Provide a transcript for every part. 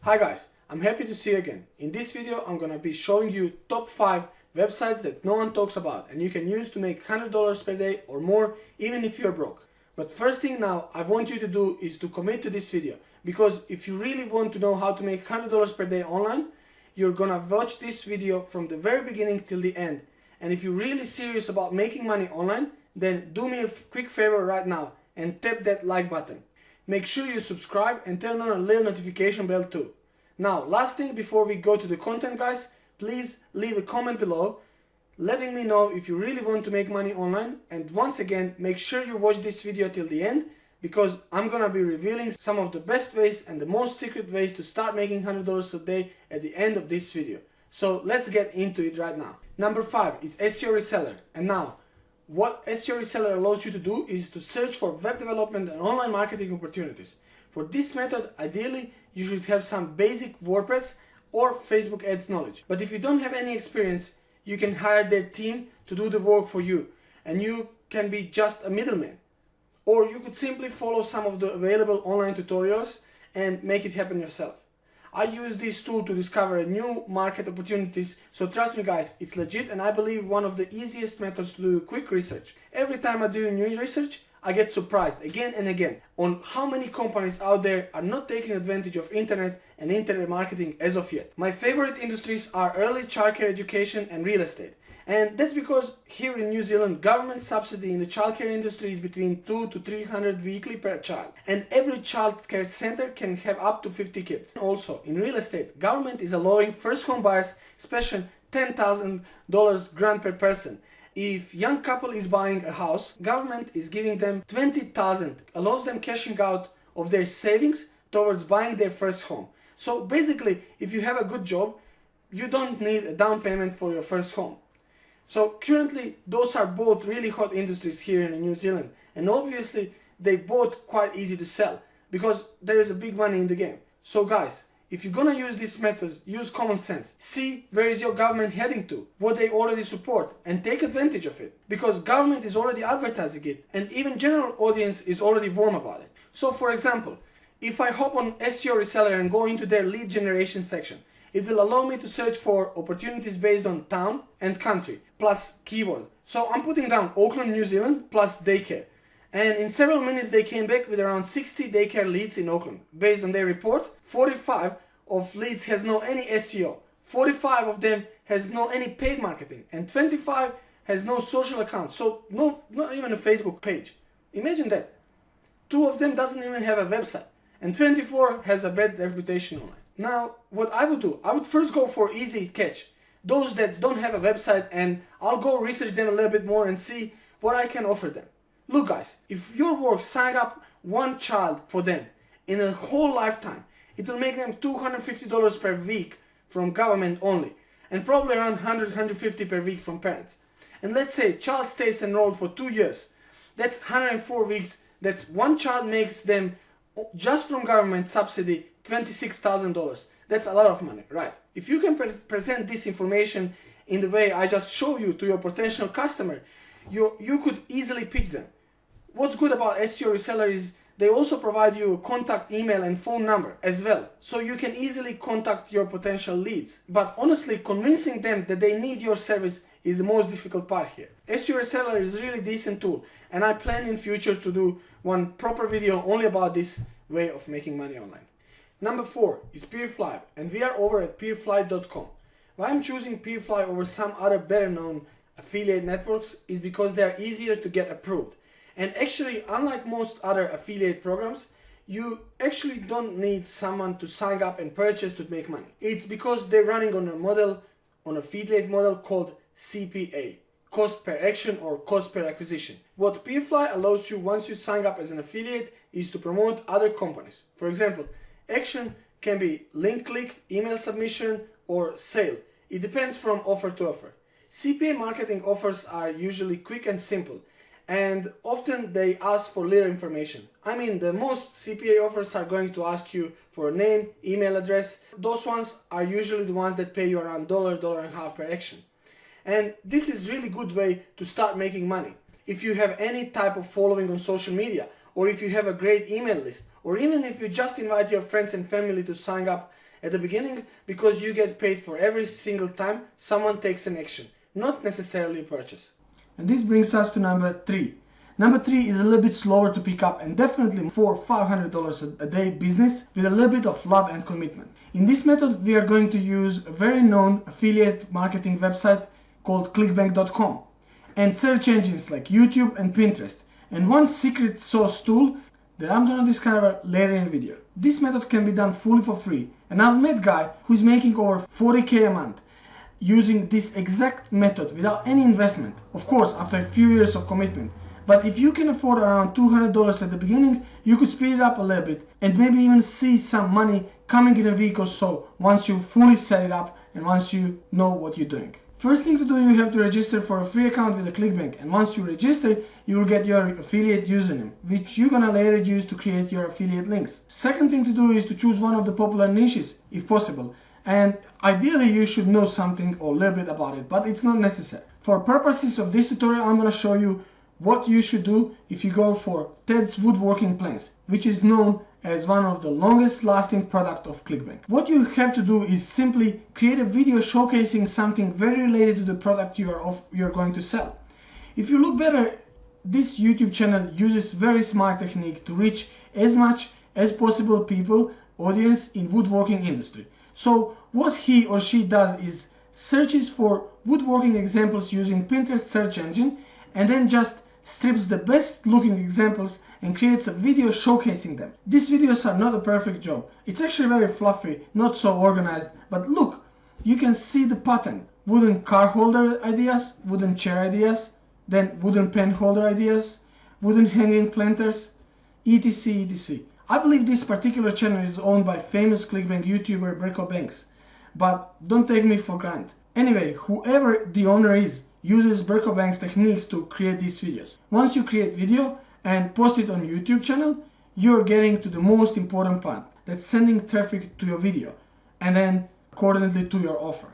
Hi guys, I'm happy to see you again. In this video I'm gonna be showing you top 5 websites that no one talks about and you can use to make $100 per day or more even if you're broke. But first thing now I want you to do is to commit to this video, because if you really want to know how to make $100 per day online, you're gonna watch this video from the very beginning till the end. And if you're really serious about making money online, then do me a quick favor right now and tap that like button. Make sure you subscribe and turn on a little notification bell too. Now, last thing before we go to the content, guys, please leave a comment below letting me know if you really want to make money online. And once again, make sure you watch this video till the end, because I'm gonna be revealing some of the best ways and the most secret ways to start making $100 a day at the end of this video. So let's get into it right now. Number 5 is SEO Reseller. And now, what SEO Reseller allows you to do is to search for web development and online marketing opportunities. For this method, ideally, you should have some basic WordPress or Facebook ads knowledge. But if you don't have any experience, you can hire their team to do the work for you, and you can be just a middleman. Or you could simply follow some of the available online tutorials and make it happen yourself. I use this tool to discover new market opportunities, so trust me guys, it's legit, and I believe one of the easiest methods to do quick research. Every time I do new research, I get surprised again and again on how many companies out there are not taking advantage of internet and internet marketing as of yet. My favorite industries are early childcare education and real estate. And that's because here in New Zealand, government subsidy in the childcare industry is between 200 to 300 weekly per child. And every childcare center can have up to 50 kids. Also, in real estate, government is allowing first home buyers special $10,000 grant per person. If young couple is buying a house, government is giving them $20,000, allows them cashing out of their savings towards buying their first home. So basically, if you have a good job, you don't need a down payment for your first home. So currently, those are both really hot industries here in New Zealand, and obviously they both quite easy to sell because there is a big money in the game. So guys, if you're gonna use these methods, use common sense. See where is your government heading to, what they already support, and take advantage of it, because government is already advertising it and even general audience is already warm about it. So for example, if I hop on SEO Reseller and go into their lead generation section, it will allow me to search for opportunities based on town and country plus keyword. So I'm putting down Auckland, New Zealand plus daycare. And in several minutes they came back with around 60 daycare leads in Auckland. Based on their report, 45 of leads has no any SEO, 45 of them has no any paid marketing, and 25 has no social account, so not even a Facebook page. Imagine that. 2 of them doesn't even have a website, and 24 has a bad reputation online. Now, what I would do, I would first go for easy catch, those that don't have a website, and I'll go research them a little bit more and see what I can offer them. Look guys, if your work sign up one child for them in a whole lifetime, it will make them $250 per week from government only, and probably around $100–150 per week from parents. And let's say child stays enrolled for 2 years, that's 104 weeks, that's one child makes them, just from government subsidy, $26,000. That's a lot of money, right? If you can present this information in the way I just showed you to your potential customer, you could easily pitch them. What's good about SEO Reseller is they also provide you a contact email and phone number as well, so you can easily contact your potential leads. But honestly, convincing them that they need your service is the most difficult part here. SEO Reseller is a really decent tool, and I plan in future to do one proper video only about this way of making money online. Number 4 is Peerfly, and we are over at peerfly.com. Why I'm choosing Peerfly over some other better known affiliate networks is because they are easier to get approved. And actually, unlike most other affiliate programs, you actually don't need someone to sign up and purchase to make money. It's because they're running on a model, on affiliate model called CPA, cost per action or cost per acquisition. What Peerfly allows you once you sign up as an affiliate is to promote other companies. For example, action can be link click, email submission, or sale. It depends from offer to offer. CPA marketing offers are usually quick and simple, and often they ask for little information. I mean, the most CPA offers are going to ask you for a name, email address. Those ones are usually the ones that pay you around $1, $1.50 per action. And this is really good way to start making money. If you have any type of following on social media, or if you have a great email list, or even if you just invite your friends and family to sign up at the beginning because you get paid for every single time someone takes an action, not necessarily a purchase. And this brings us to number 3. Number 3 is a little bit slower to pick up and definitely for $500 a day business with a little bit of love and commitment. In this method we are going to use a very known affiliate marketing website called clickbank.com and search engines like YouTube and Pinterest, and one secret sauce tool that I'm gonna discover later in the video. This method can be done fully for free, and I've met a guy who's making over 40k a month using this exact method without any investment, of course after a few years of commitment. But if you can afford around $200 at the beginning, you could speed it up a little bit and maybe even see some money coming in a week or so once you fully set it up and once you know what you're doing. First thing to do, you have to register for a free account with a ClickBank, and once you register, you will get your affiliate username, which you're gonna later use to create your affiliate links. Second thing to do is to choose one of the popular niches, if possible, and ideally you should know something or a little bit about it, but it's not necessary. For purposes of this tutorial, I'm gonna show you what you should do if you go for Ted's woodworking planks, which is known as one of the longest lasting product of ClickBank. What you have to do is simply create a video showcasing something very related to the product you're going to sell. If you look better, this YouTube channel uses very smart technique to reach as much as possible people, audience in woodworking industry. So what he or she does is searches for woodworking examples using Pinterest search engine and then just strips the best looking examples and creates a video showcasing them. These videos are not a perfect job. It's actually very fluffy, not so organized, but look, you can see the pattern. Wooden car holder ideas, wooden chair ideas, then wooden pen holder ideas, wooden hanging planters, etc, etc. I believe this particular channel is owned by famous ClickBank YouTuber Berko Banks, but don't take me for granted. Anyway, whoever the owner is, uses Berko Bank's techniques to create these videos. Once you create video and post it on YouTube channel, you're getting to the most important part, that's sending traffic to your video and then accordingly to your offer.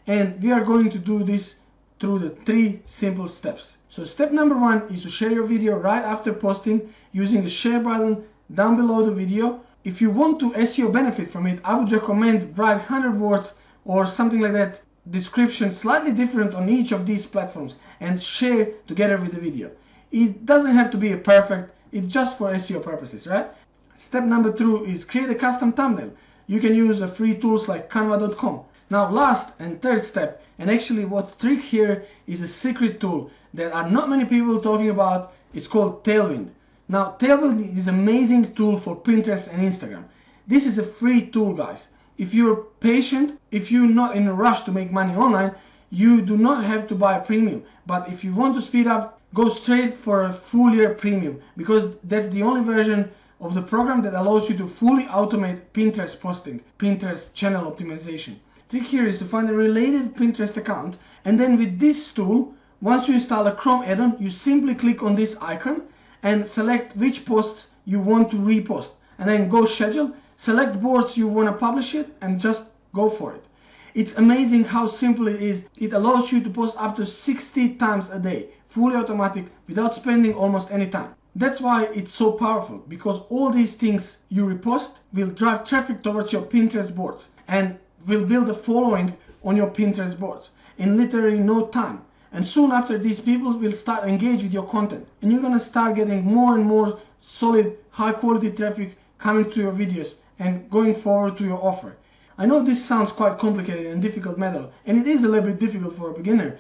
And we are going to do this through the 3 simple steps. So step number 1 is to share your video right after posting using the share button down below the video. If you want to SEO benefit from it, I would recommend write 100 words or something like that, description slightly different on each of these platforms and share together with the video. It doesn't have to be a perfect, it's just for SEO purposes, right? Step number 2 is create a custom thumbnail. You can use free tools like canva.com. Now last and third step, and actually what trick here is a secret tool that are not many people talking about. It's called Tailwind. Now Tailwind is an amazing tool for Pinterest and Instagram. This is a free tool, guys. If you're patient, if you're not in a rush to make money online, you do not have to buy a premium. But if you want to speed up, go straight for a full year premium, because that's the only version of the program that allows you to fully automate Pinterest posting, Pinterest channel optimization. Trick here is to find a related Pinterest account, and then with this tool, once you install a Chrome add-on, you simply click on this icon and select which posts you want to repost, and then go schedule, select boards you want to publish it, and just go for it. It's amazing how simple it is. It allows you to post up to 60 times a day, fully automatic, without spending almost any time. That's why it's so powerful, because all these things you repost will drive traffic towards your Pinterest boards and will build a following on your Pinterest boards in literally no time. And soon after, these people will start engaging with your content, and you're gonna start getting more and more solid, high quality traffic coming to your videos and going forward to your offer. I know this sounds quite complicated and difficult method, and it is a little bit difficult for a beginner.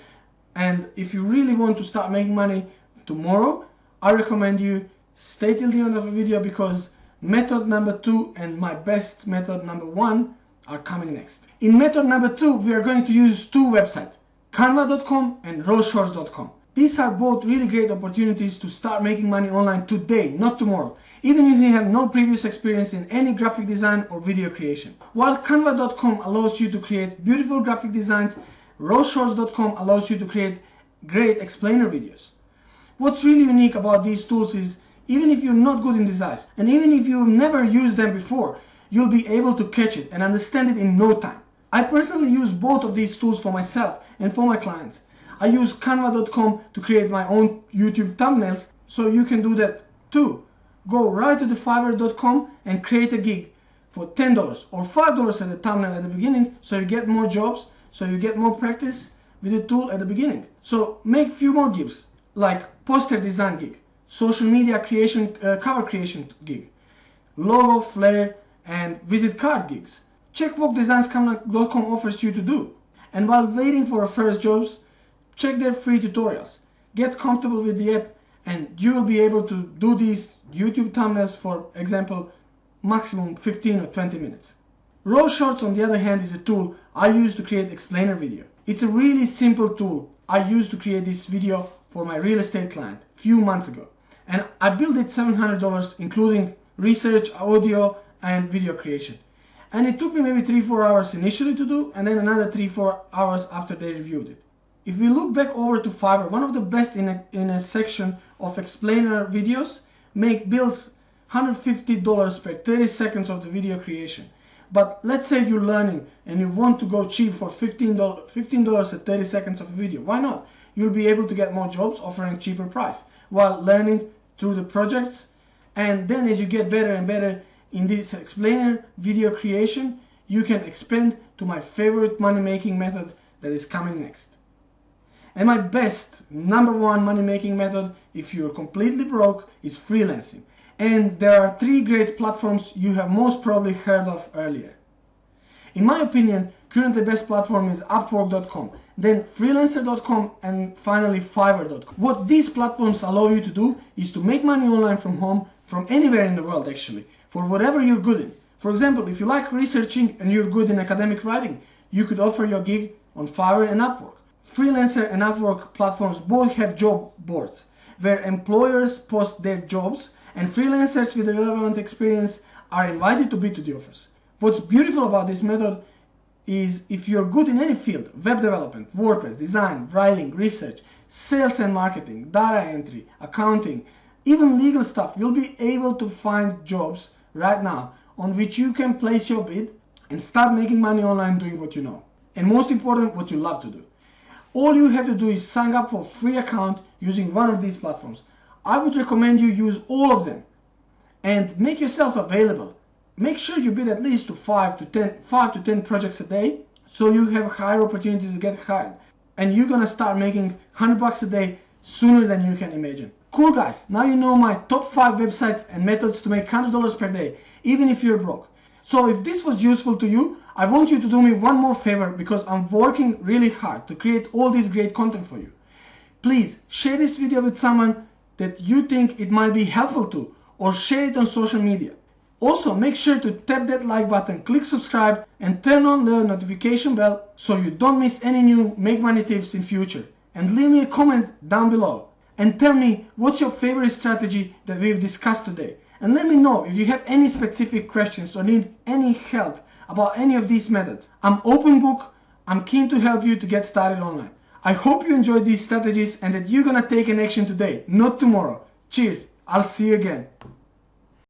And if you really want to start making money tomorrow, I recommend you stay till the end of the video, because method number 2 and my best method number 1 are coming next. In method number 2, we are going to use 2 websites, canva.com and rawshorts.com. These are both really great opportunities to start making money online today, not tomorrow, even if you have no previous experience in any graphic design or video creation. While canva.com allows you to create beautiful graphic designs, rawshorts.com allows you to create great explainer videos. What's really unique about these tools is, even if you're not good in designs, and even if you've never used them before, you'll be able to catch it and understand it in no time. I personally use both of these tools for myself and for my clients. I use canva.com to create my own YouTube thumbnails, so you can do that too. Go right to the fiverr.com and create a gig. for $10 or $5 at the thumbnail at the beginning, so you get more jobs, so you get more practice with the tool at the beginning. So make few more gigs, like poster design gig, social media creation, cover creation gig, logo, flare, and visit card gigs. Check what designs.com offers you to do. And while waiting for first jobs, check their free tutorials. Get comfortable with the app and you will be able to do these YouTube thumbnails, for example, maximum 15 or 20 minutes. Raw Shorts, on the other hand, is a tool I use to create explainer video. It's a really simple tool I used to create this video for my real estate client a few months ago. And I built it $700 including research, audio, and video creation. And it took me maybe 3-4 hours initially to do, and then another 3-4 hours after they reviewed it. If we look back over to Fiverr, one of the best in a section of explainer videos make bills $150 per 30 seconds of the video creation. But let's say you're learning and you want to go cheap for $15 at 30 seconds of a video. Why not? You'll be able to get more jobs offering cheaper price while learning through the projects. And then as you get better and better in this explainer video creation, you can expand to my favorite money-making method that is coming next. And my best #1 money-making method, if you're completely broke, is freelancing. And there are 3 great platforms you have most probably heard of earlier. In my opinion, currently best platform is Upwork.com, then Freelancer.com, and finally Fiverr.com. What these platforms allow you to do is to make money online from home, from anywhere in the world actually, for whatever you're good in. For example, if you like researching and you're good in academic writing, you could offer your gig on Fiverr and Upwork. Freelancer and Upwork platforms both have job boards where employers post their jobs and freelancers with relevant experience are invited to bid to the offers. What's beautiful about this method is if you're good in any field, web development, WordPress, design, writing, research, sales and marketing, data entry, accounting, even legal stuff, you'll be able to find jobs right now on which you can place your bid and start making money online doing what you know. And most important, what you love to do. All you have to do is sign up for a free account using one of these platforms. I would recommend you use all of them and make yourself available. Make sure you bid at least to 5 to 10 projects a day so you have a higher opportunity to get hired. And you're gonna start making $100 a day sooner than you can imagine. Cool guys, now you know my top 5 websites and methods to make $100 per day, even if you're broke. So if this was useful to you, I want you to do me one more favor because I'm working really hard to create all this great content for you. Please share this video with someone that you think it might be helpful to, or share it on social media. Also, make sure to tap that like button, click subscribe, and turn on the notification bell so you don't miss any new Make Money tips in future. And leave me a comment down below and tell me what's your favorite strategy that we've discussed today. And let me know if you have any specific questions or need any help about any of these methods. I'm open book. I'm keen to help you to get started online. I hope you enjoyed these strategies and that you're gonna take an action today, not tomorrow. Cheers. I'll see you again.